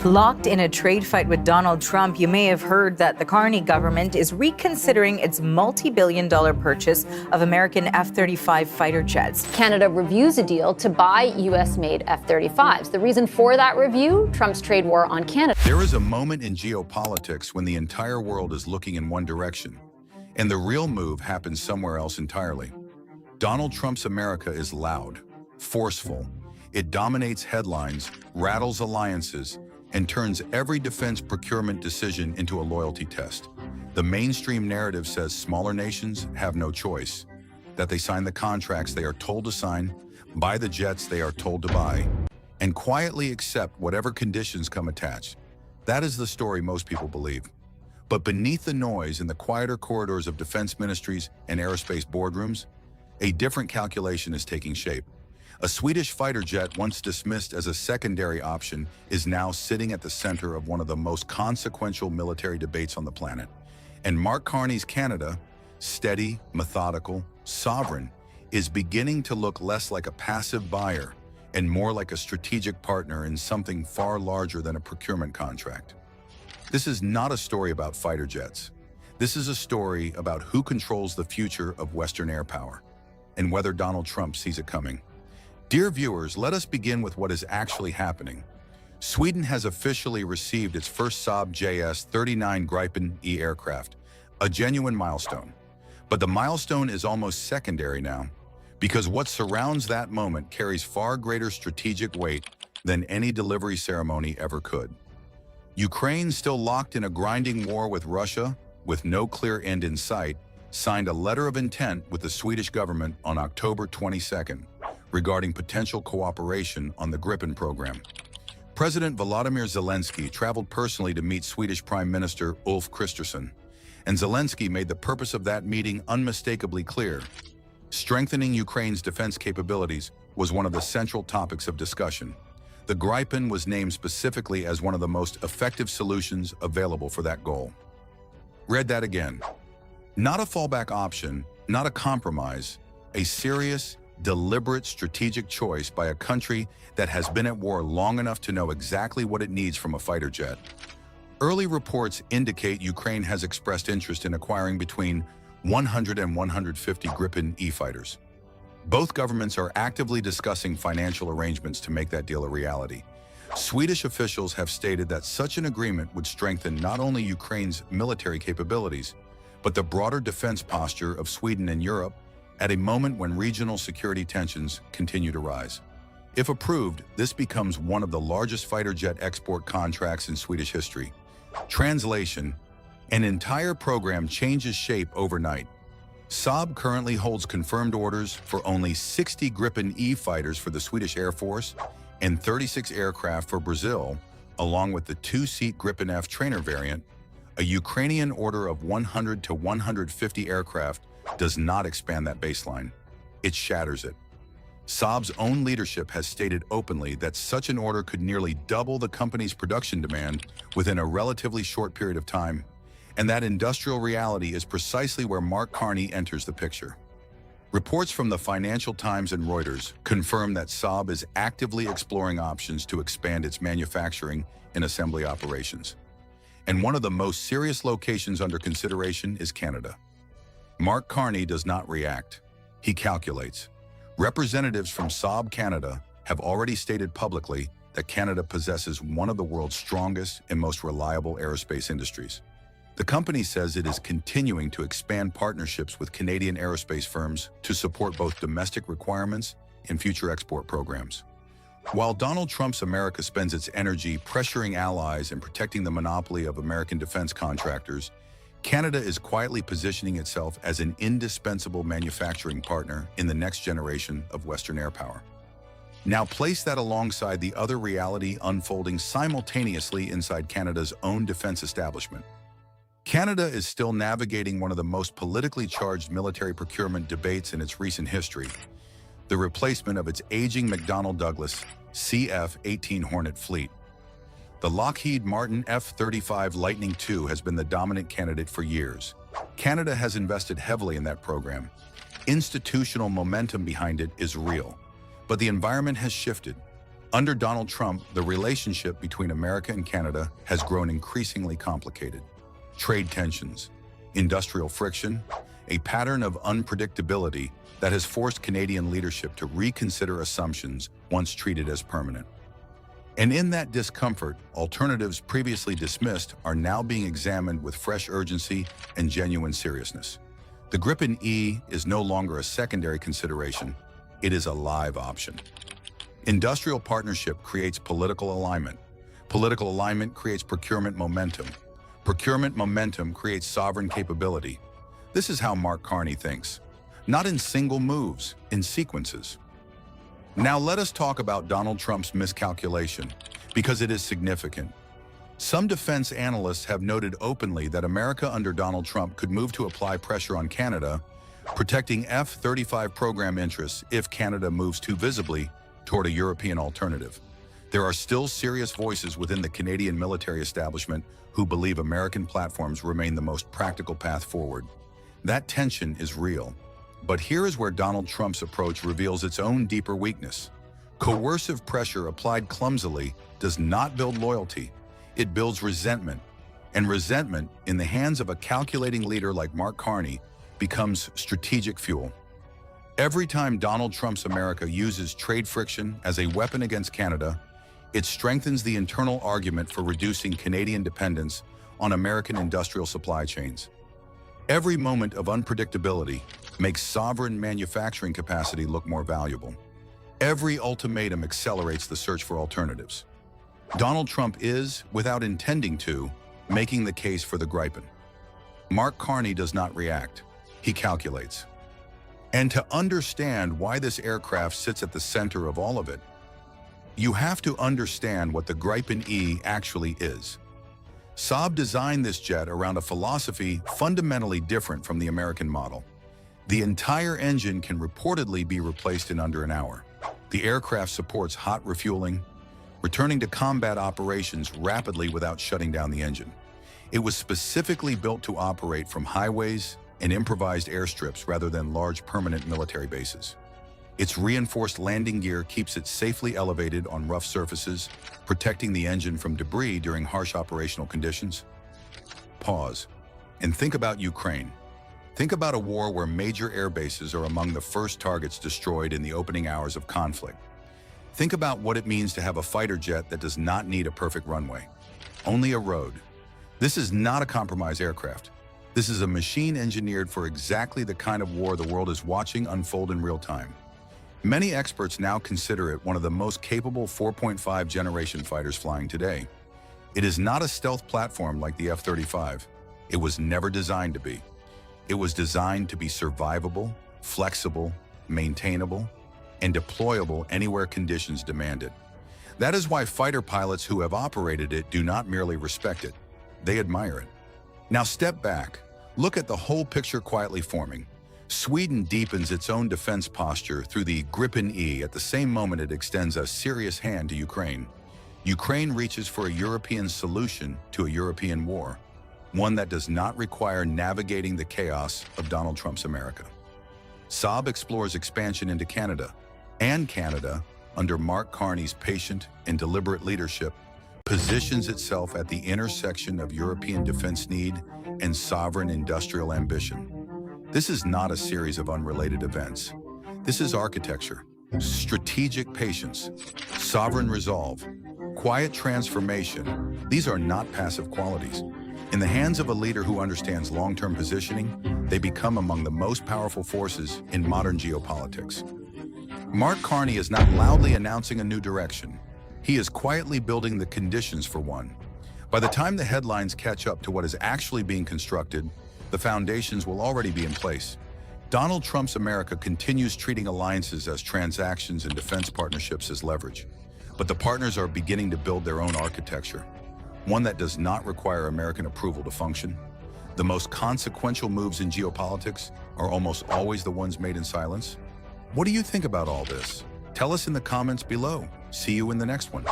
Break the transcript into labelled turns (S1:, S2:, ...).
S1: Locked in a trade fight with Donald Trump, you may have heard that the Carney government is reconsidering its multi-billion-dollar purchase of American F-35 fighter jets.
S2: Canada reviews a deal to buy U.S.-made F-35s. The reason for that review? Trump's trade war on Canada.
S3: There is a moment in geopolitics when the entire world is looking in one direction, and the real move happens somewhere else entirely. Donald Trump's America is loud, forceful. It dominates headlines, rattles alliances, and turns every defense procurement decision into a loyalty test. The mainstream narrative says smaller nations have no choice, that they sign the contracts they are told to sign, buy the jets they are told to buy, and quietly accept whatever conditions come attached. That is the story most people believe. But beneath the noise in the quieter corridors of defense ministries and aerospace boardrooms, a different calculation is taking shape. A Swedish fighter jet, once dismissed as a secondary option, is now sitting at the center of one of the most consequential military debates on the planet. And Mark Carney's Canada, steady, methodical, sovereign, is beginning to look less like a passive buyer and more like a strategic partner in something far larger than a procurement contract. This is not a story about fighter jets. This is a story about who controls the future of Western air power and whether Donald Trump sees it coming. Dear viewers, let us begin with what is actually happening. Sweden has officially received its first Saab JS-39 Gripen E aircraft, a genuine milestone. But the milestone is almost secondary now, because what surrounds that moment carries far greater strategic weight than any delivery ceremony ever could. Ukraine, still locked in a grinding war with Russia, with no clear end in sight, signed a letter of intent with the Swedish government on October 22nd. Regarding potential cooperation on the Gripen program. President Volodymyr Zelensky traveled personally to meet Swedish Prime Minister Ulf Kristersson, and Zelensky made the purpose of that meeting unmistakably clear. Strengthening Ukraine's defense capabilities was one of the central topics of discussion. The Gripen was named specifically as one of the most effective solutions available for that goal. Read that again. Not a fallback option, not a compromise, a serious, deliberate strategic choice by a country that has been at war long enough to know exactly what it needs from a fighter jet. Early reports indicate Ukraine has expressed interest in acquiring between 100 and 150 Gripen E fighters. Both governments are actively discussing financial arrangements to make that deal a reality. Swedish officials have stated that such an agreement would strengthen not only Ukraine's military capabilities, but the broader defense posture of Sweden and Europe at a moment when regional security tensions continue to rise. If approved, this becomes one of the largest fighter jet export contracts in Swedish history. Translation: an entire program changes shape overnight. Saab currently holds confirmed orders for only 60 Gripen E fighters for the Swedish Air Force and 36 aircraft for Brazil, along with the two-seat Gripen F trainer variant. A Ukrainian order of 100 to 150 aircraft does not expand that baseline. It shatters it. Saab's own leadership has stated openly that such an order could nearly double the company's production demand within a relatively short period of time, and that industrial reality is precisely where Mark Carney enters the picture. Reports from the Financial Times and Reuters confirm that Saab is actively exploring options to expand its manufacturing and assembly operations. And one of the most serious locations under consideration is Canada. Mark Carney does not react. He calculates. Representatives from Saab Canada have already stated publicly that Canada possesses one of the world's strongest and most reliable aerospace industries. The company says it is continuing to expand partnerships with Canadian aerospace firms to support both domestic requirements and future export programs. While Donald Trump's America spends its energy pressuring allies and protecting the monopoly of American defense contractors, Canada is quietly positioning itself as an indispensable manufacturing partner in the next generation of Western air power. Now place that alongside the other reality unfolding simultaneously inside Canada's own defense establishment. Canada is still navigating one of the most politically charged military procurement debates in its recent history, the replacement of its aging McDonnell Douglas CF-18 Hornet fleet. The Lockheed Martin F-35 Lightning II has been the dominant candidate for years. Canada has invested heavily in that program. Institutional momentum behind it is real, but the environment has shifted. Under Donald Trump, the relationship between America and Canada has grown increasingly complicated. Trade tensions, industrial friction, a pattern of unpredictability that has forced Canadian leadership to reconsider assumptions once treated as permanent. And in that discomfort, alternatives previously dismissed are now being examined with fresh urgency and genuine seriousness. The Gripen E is no longer a secondary consideration, it is a live option. Industrial partnership creates political alignment. Political alignment creates procurement momentum. Procurement momentum creates sovereign capability. This is how Mark Carney thinks. Not in single moves, in sequences. Now let us talk about Donald Trump's miscalculation, because it is significant. Some defense analysts have noted openly that America under Donald Trump could move to apply pressure on Canada, protecting F-35 program interests if Canada moves too visibly toward a European alternative. There are still serious voices within the Canadian military establishment who believe American platforms remain the most practical path forward. That tension is real. But here is where Donald Trump's approach reveals its own deeper weakness. Coercive pressure applied clumsily does not build loyalty. It builds resentment. And resentment, in the hands of a calculating leader like Mark Carney, becomes strategic fuel. Every time Donald Trump's America uses trade friction as a weapon against Canada, it strengthens the internal argument for reducing Canadian dependence on American industrial supply chains. Every moment of unpredictability makes sovereign manufacturing capacity look more valuable. Every ultimatum accelerates the search for alternatives. Donald Trump is, without intending to, making the case for the Gripen. Mark Carney does not react. He calculates. And to understand why this aircraft sits at the center of all of it, you have to understand what the Gripen E actually is. Saab designed this jet around a philosophy fundamentally different from the American model. The entire engine can reportedly be replaced in under an hour. The aircraft supports hot refueling, returning to combat operations rapidly without shutting down the engine. It was specifically built to operate from highways and improvised airstrips rather than large permanent military bases. Its reinforced landing gear keeps it safely elevated on rough surfaces, protecting the engine from debris during harsh operational conditions. Pause and think about Ukraine. Think about a war where major air bases are among the first targets destroyed in the opening hours of conflict. Think about what it means to have a fighter jet that does not need a perfect runway, only a road. This is not a compromised aircraft. This is a machine engineered for exactly the kind of war the world is watching unfold in real time. Many experts now consider it one of the most capable 4.5 generation fighters flying today. It is not a stealth platform like the F-35. It was never designed to be. It was designed to be survivable, flexible, maintainable, and deployable anywhere conditions demand it. That is why fighter pilots who have operated it do not merely respect it, they admire it. Now step back, look at the whole picture quietly forming. Sweden deepens its own defense posture through the Gripen E at the same moment it extends a serious hand to Ukraine. Ukraine reaches for a European solution to a European war, one that does not require navigating the chaos of Donald Trump's America. Saab explores expansion into Canada, and Canada, under Mark Carney's patient and deliberate leadership, positions itself at the intersection of European defense need and sovereign industrial ambition. This is not a series of unrelated events. This is architecture, strategic patience, sovereign resolve, quiet transformation. These are not passive qualities. In the hands of a leader who understands long-term positioning, they become among the most powerful forces in modern geopolitics. Mark Carney is not loudly announcing a new direction. He is quietly building the conditions for one. By the time the headlines catch up to what is actually being constructed, the foundations will already be in place. Donald Trump's America continues treating alliances as transactions and defense partnerships as leverage. But the partners are beginning to build their own architecture, one that does not require American approval to function. The most consequential moves in geopolitics are almost always the ones made in silence. What do you think about all this? Tell us in the comments below. See you in the next one.